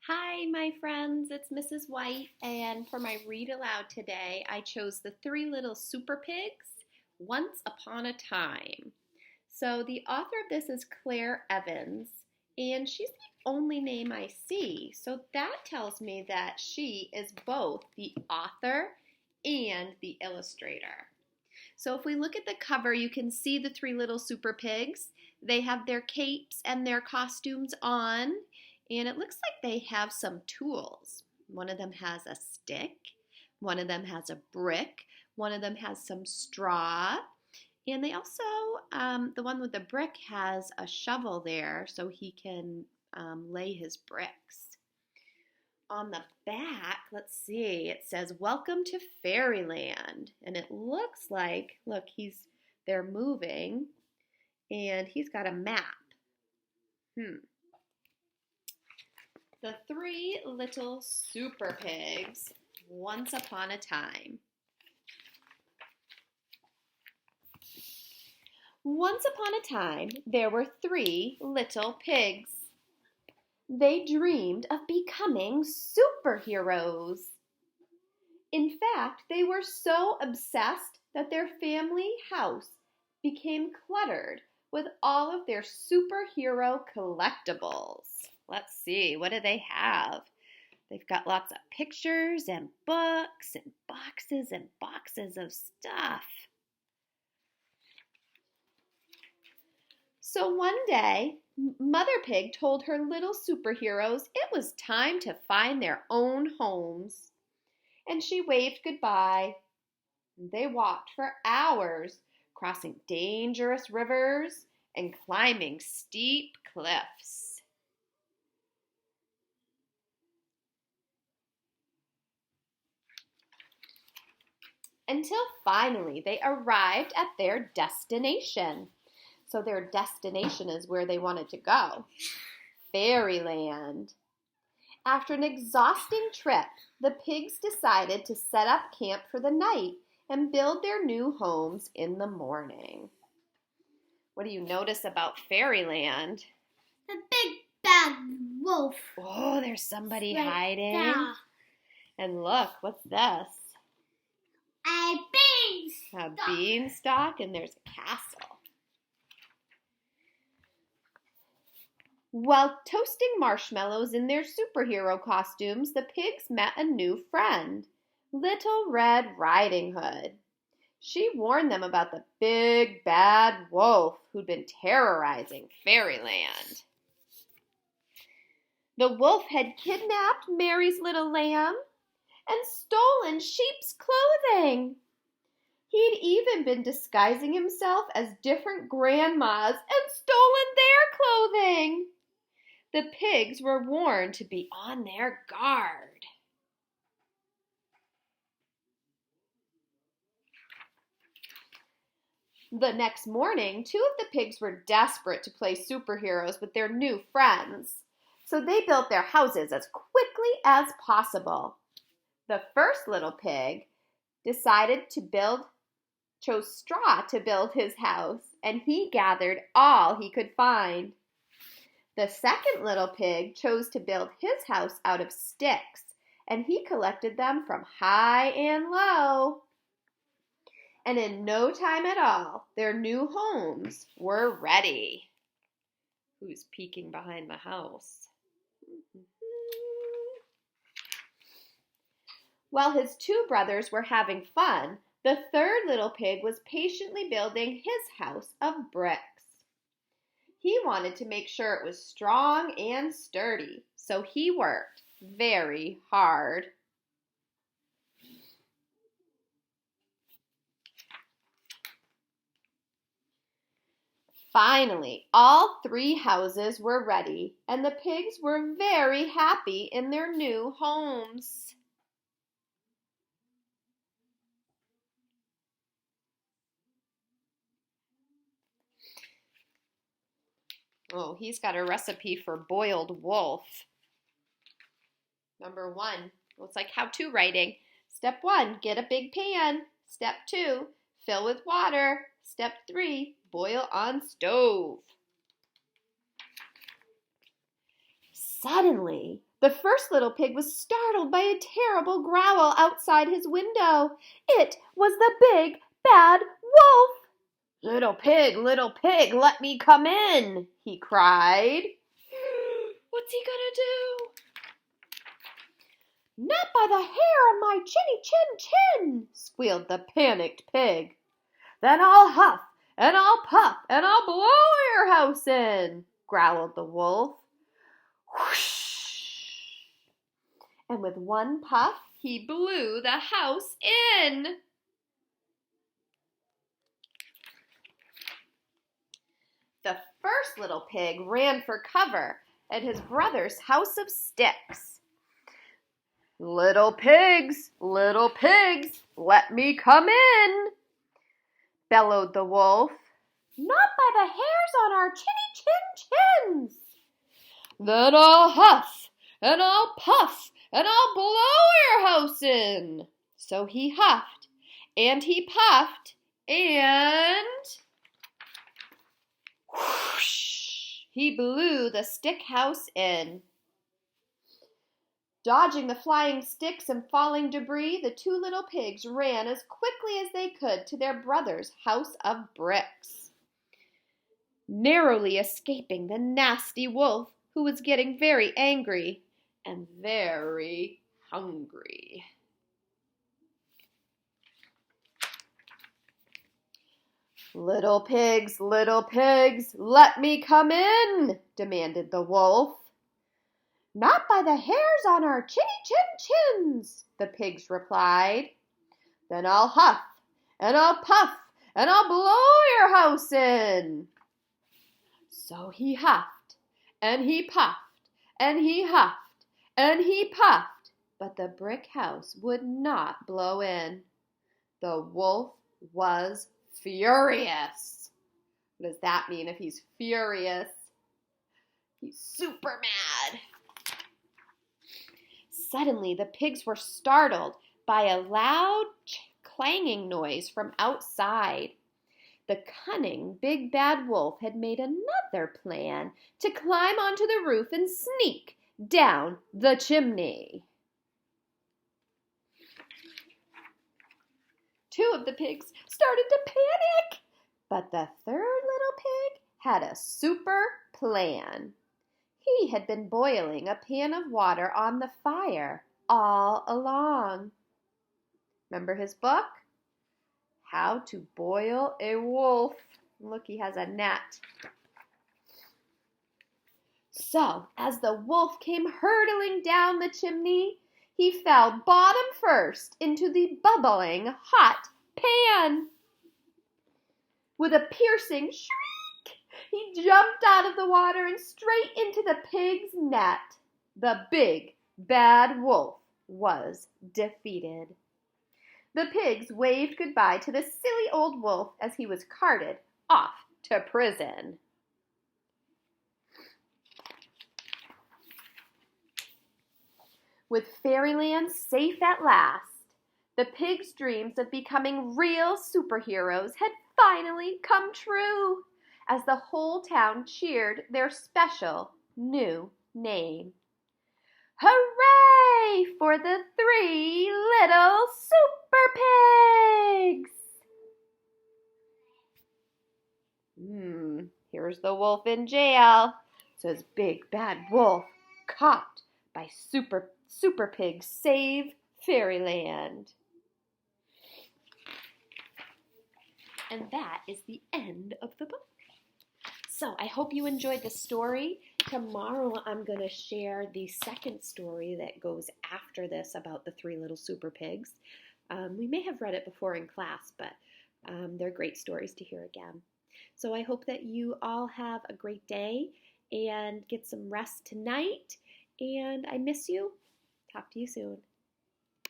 Hi, my friends. It's Mrs. White, and for my read aloud today, I chose The Three Little Super Pigs, Once Upon a Time. So, the author of this is Claire Evans, and she's the only name I see. So, that tells me that she is both the author and the illustrator. So, if we look at the cover, you can see the three little super pigs. They have their capes and their costumes on. And it looks like they have some tools. One of them has a stick, one of them has a brick, one of them has some straw, and they also, the one with the brick has a shovel there so he can lay his bricks. On the back, let's see, it says, "Welcome to Fairyland." And it looks like, look, they're moving, and he's got a map. The Three Little Super Pigs, Once Upon a Time. Once upon a time, there were three little pigs. They dreamed of becoming superheroes. In fact, they were so obsessed that their family house became cluttered with all of their superhero collectibles. Let's see, what do they have? They've got lots of pictures and books and boxes of stuff. So one day, Mother Pig told her little superheroes it was time to find their own homes. And she waved goodbye. They walked for hours, crossing dangerous rivers and climbing steep cliffs. Until finally they arrived at their destination. So their destination is where they wanted to go, Fairyland. After an exhausting trip, the pigs decided to set up camp for the night and build their new homes in the morning. What do you notice about Fairyland? The big bad wolf. Oh, there's somebody right hiding. There. And look, what's this? A beanstalk. A beanstalk, and there's a castle. While toasting marshmallows in their superhero costumes, the pigs met a new friend, Little Red Riding Hood. She warned them about the big bad wolf who'd been terrorizing Fairyland. The wolf had kidnapped Mary's little lamb and stolen sheep's clothing. He'd even been disguising himself as different grandmas and stolen their clothing. The pigs were warned to be on their guard. The next morning, two of the pigs were desperate to play superheroes with their new friends, so they built their houses as quickly as possible. The first little pig chose straw to build his house, and he gathered all he could find. The second little pig chose to build his house out of sticks, and he collected them from high and low. And in no time at all, their new homes were ready. Who's peeking behind the house? While his two brothers were having fun, the third little pig was patiently building his house of bricks. He wanted to make sure it was strong and sturdy, so he worked very hard. Finally, all three houses were ready, and the pigs were very happy in their new homes. Oh, he's got a recipe for boiled wolf. Number 1, it's like how-to writing. Step 1, get a big pan. Step 2, fill with water. Step 3, boil on stove. Suddenly, the first little pig was startled by a terrible growl outside his window. It was the big, bad wolf. Little pig, let me come in, he cried. What's he gonna do? Not by the hair on my chinny chin, squealed the panicked pig. Then I'll huff, and I'll puff, and I'll blow your house in, growled the wolf. Whoosh! And with one puff, he blew the house in. The first little pig ran for cover at his brother's house of sticks. Little pigs, let me come in, bellowed the wolf. Not by the hairs on our chinny chins. Then I'll huff, and I'll puff, and I'll blow your house in. So he huffed, and he puffed, and whoosh, he blew the stick house in. Dodging the flying sticks and falling debris, the two little pigs ran as quickly as they could to their brother's house of bricks, narrowly escaping the nasty wolf, who was getting very angry and very hungry. Little pigs, let me come in, demanded the wolf. Not by the hairs on our chinny chins, the pigs replied. Then I'll huff, and I'll puff, and I'll blow your house in. So he huffed, and he puffed, and he huffed, and he puffed, but the brick house would not blow in. The wolf was furious. What does that mean if he's furious? He's super mad. Suddenly, the pigs were startled by a loud clanging noise from outside. The cunning big bad wolf had made another plan to climb onto the roof and sneak down the chimney. Two of the pigs started to panic, but the third little pig had a super plan. He had been boiling a pan of water on the fire all along. Remember his book? How to Boil a Wolf. Look, he has a net. So, as the wolf came hurtling down the chimney, he fell bottom first into the bubbling hot pan. With a piercing shriek, he jumped out of the water and straight into the pig's net. The big, bad wolf was defeated. The pigs waved goodbye to the silly old wolf as he was carted off to prison. With Fairyland safe at last, the pigs' dreams of becoming real superheroes had finally come true, as the whole town cheered their special new name. Hooray for the 3 little super pigs! Here's the wolf in jail, says Big Bad Wolf, caught by Super Pigs Save Fairyland. And that is the end of the book. So I hope you enjoyed the story. Tomorrow I'm going to share the second story that goes after this about the 3 little super pigs. We may have read it before in class, but they're great stories to hear again. So I hope that you all have a great day and get some rest tonight. And I miss you. Talk to you soon.